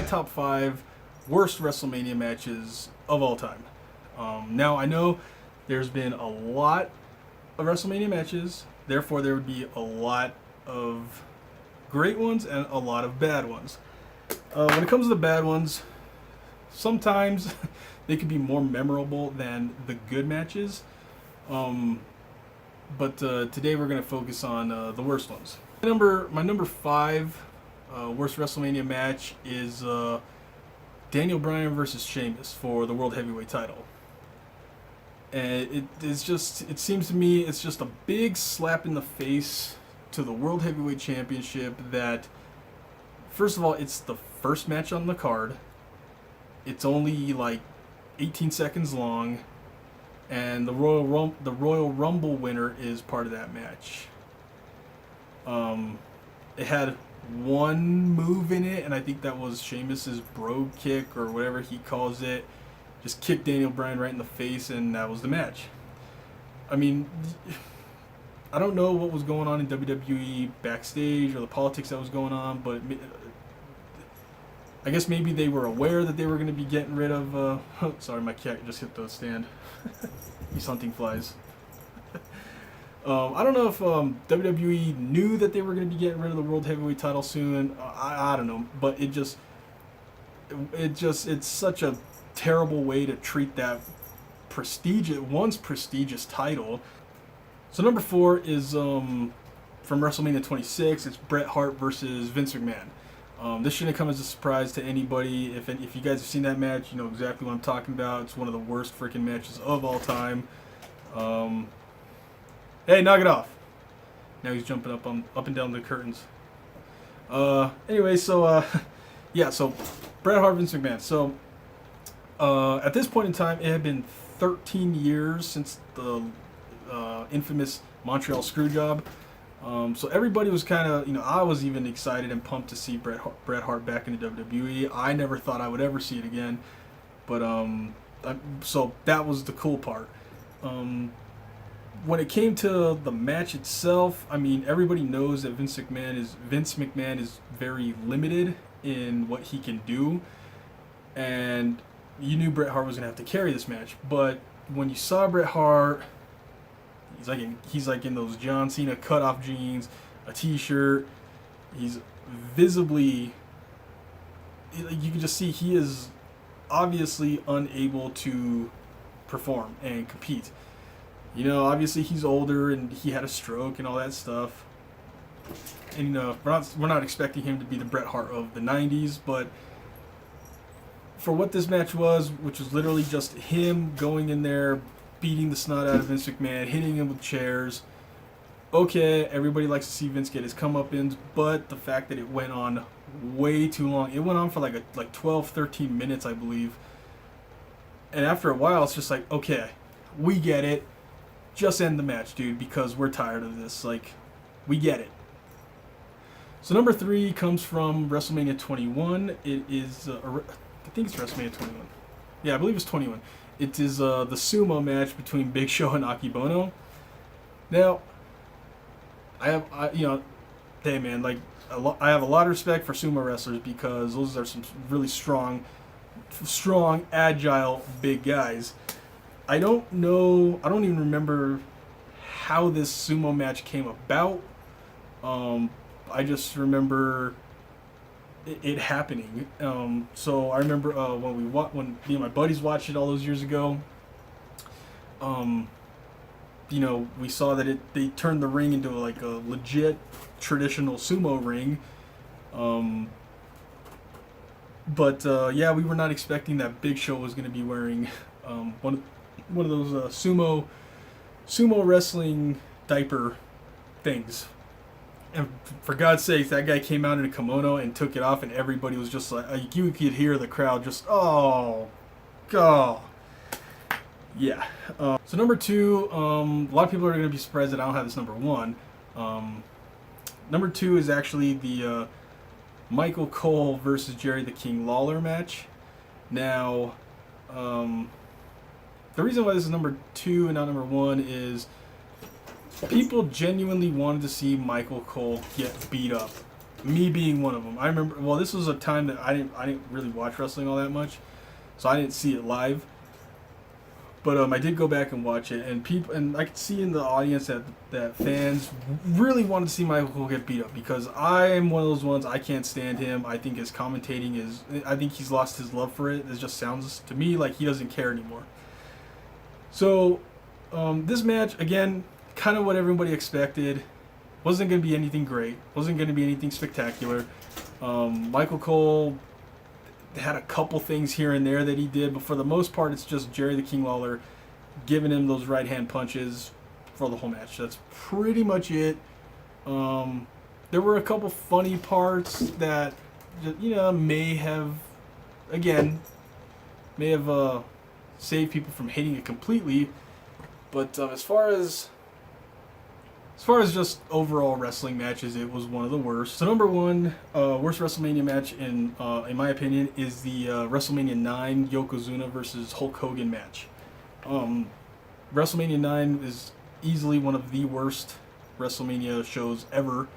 top 5 worst WrestleMania matches of all time. Now, I know there's been a lot of WrestleMania matches, therefore there would be a lot of great ones and a lot of bad ones. When it comes to the bad ones, sometimes they could be more memorable than the good matches. But today we're going to focus on the worst ones. My number 5 worst WrestleMania match is Daniel Bryan versus Sheamus for the World Heavyweight title. And it seems to me it's just a big slap in the face to the World Heavyweight Championship that, first of all, it's the first match on the card. It's only like 18 seconds long, and the Royal Rumble winner is part of that match. It had one move in it, and I think that was Sheamus's brogue kick or whatever he calls it. Just kicked Daniel Bryan right in the face, and that was the match. I mean, I don't know what was going on in WWE backstage or the politics that was going on, but I guess maybe they were aware that they were going to be getting rid of... sorry, my cat just hit the stand. He's hunting flies. I don't know if WWE knew that they were going to be getting rid of the World Heavyweight title soon. I don't know, but it's such a terrible way to treat that once prestigious title. So number 4 is from WrestleMania 26. It's Bret Hart versus Vince McMahon. This shouldn't come as a surprise to anybody. If you guys have seen that match, you know exactly what I'm talking about. It's one of the worst freaking matches of all time. Hey, knock it off! Now he's jumping up and down the curtains. Anyway, so yeah, so Bret Hart, Vince McMahon. So at this point in time, it had been 13 years since the infamous Montreal Screwjob. So everybody was kind of, I was even excited and pumped to see Bret Hart back in the WWE. I never thought I would ever see it again, but so that was the cool part. When it came to the match itself, I mean, everybody knows that Vince McMahon is very limited in what he can do, and you knew Bret Hart was gonna have to carry this match. But when you saw Bret Hart, he's like in those John Cena cutoff jeans, a t-shirt. He's visibly, you can just see he is obviously unable to perform and compete. Obviously he's older and he had a stroke and all that stuff. And we're not expecting him to be the Bret Hart of the 90s, but for what this match was, which was literally just him going in there, beating the snot out of Vince McMahon, hitting him with chairs. Okay, everybody likes to see Vince get his comeuppance, but the fact that it went on way too long. It went on for like 12, 13 minutes, I believe. And after a while, it's just like, okay, we get it. Just end the match, dude, because we're tired of this. Like, we get it. So number 3 comes from WrestleMania 21. It is, I think it's WrestleMania 21. Yeah, I believe it's 21. It is the sumo match between Big Show and Akebono. Now, hey man, like I have a lot of respect for sumo wrestlers because those are some really strong, agile, big guys. I don't even remember how this sumo match came about. I just remember it happening. So I remember when me and my buddies watched it all those years ago. We saw that they turned the ring into like a legit traditional sumo ring. But yeah, we were not expecting that Big Show was going to be wearing one of those sumo wrestling diaper things. And for God's sake, that guy came out in a kimono and took it off, and everybody was just like, you could hear the crowd just, oh, God. Yeah. So number 2, a lot of people are going to be surprised that I don't have this number 1. Number 2 is actually the Michael Cole versus Jerry the King Lawler match. Now, the reason why this is number 2 and not number 1 is people genuinely wanted to see Michael Cole get beat up Me being one of them. I remember. Well, this was a time that I didn't really watch wrestling all that much, so I didn't see it live. But I did go back and watch it, and I could see in the audience that fans really wanted to see Michael Cole get beat up, because I am one of those ones. I can't stand him. I think his commentating is. I think he's lost his love for it. It just sounds to me like he doesn't care anymore. So, this match again, kind of what everybody expected. Wasn't going to be anything great. Wasn't going to be anything spectacular. Michael Cole had a couple things here and there that he did, but for the most part, it's just Jerry the King Lawler giving him those right hand punches for the whole match. That's pretty much it. There were a couple funny parts that may have saved people from hating it completely, but as far as just overall wrestling matches, it was one of the worst. So number one, worst WrestleMania match in my opinion is the WrestleMania 9 Yokozuna versus Hulk Hogan match. WrestleMania 9 is easily one of the worst WrestleMania shows ever.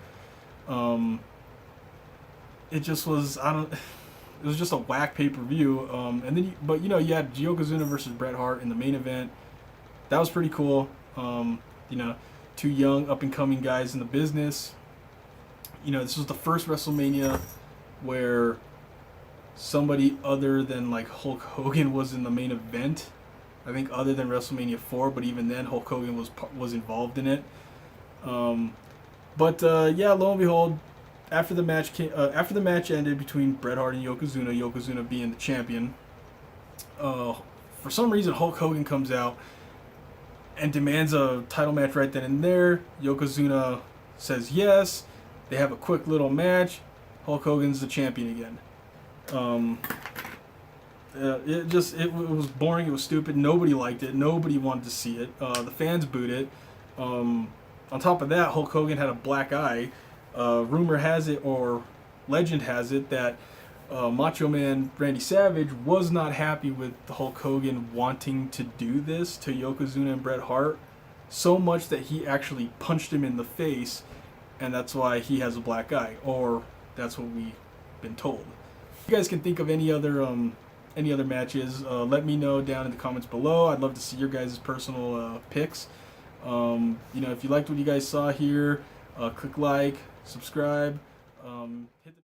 It just was it was just a whack pay-per-view. And then you had Yokozuna versus Bret Hart in the main event. That was pretty cool. Two young up-and-coming guys in the business. This was the first WrestleMania where somebody other than like Hulk Hogan was in the main event. I think other than WrestleMania 4, but even then Hulk Hogan was involved in it. Lo and behold, after the match ended between Bret Hart and Yokozuna being the champion, for some reason Hulk Hogan comes out and demands a title match right then and there. Yokozuna says yes. They have a quick little match. Hulk Hogan's the champion again. It was boring. It was stupid. Nobody liked it. Nobody wanted to see it. The fans booed it. On top of that, Hulk Hogan had a black eye. Rumor has it, or legend has it, that Macho Man Randy Savage was not happy with Hulk Hogan wanting to do this to Yokozuna and Bret Hart, so much that he actually punched him in the face, and that's why he has a black eye, or that's what we've been told. If you guys can think of any other matches, let me know down in the comments below. I'd love to see your guys' personal picks. If you liked what you guys saw here, click like, subscribe, hit the